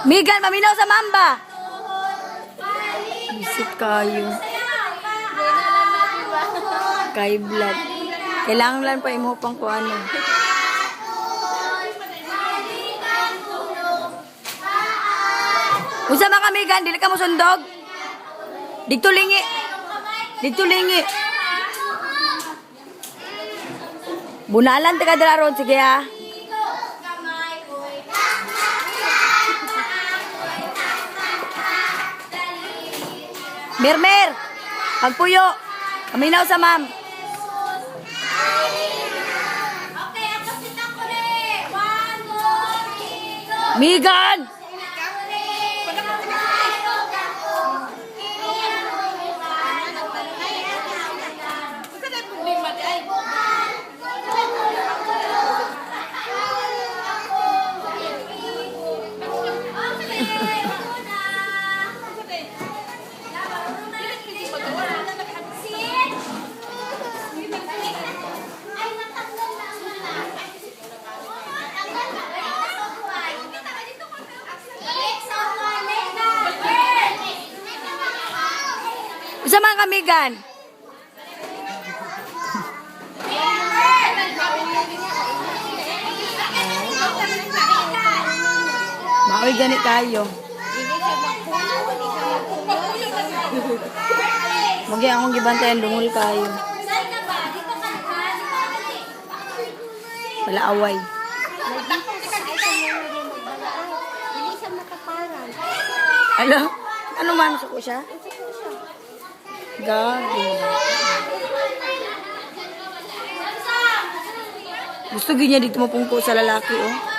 Migan, maminaw sa mamba. Visit kayo. Kay blood. Kailangan lang pa imo pang ko ano. Unsa man ka Migan, dili ka mo sundog? Dito lingi. Dito lingi. Bunalan taga dala ron sige ha. Mermer, pagpuyo. Kaminaw sa ma'am. Okay, ako si Takore. 1, 2, 3, go. Migan! Unsa man ka Migan? Maoy gani kayo. Magi akong gibantayan dungol kayo. Wala away. Hello? Ano man sa ko siya? Gabi. Gusto ganyan dito mapungko sa lalaki, oh.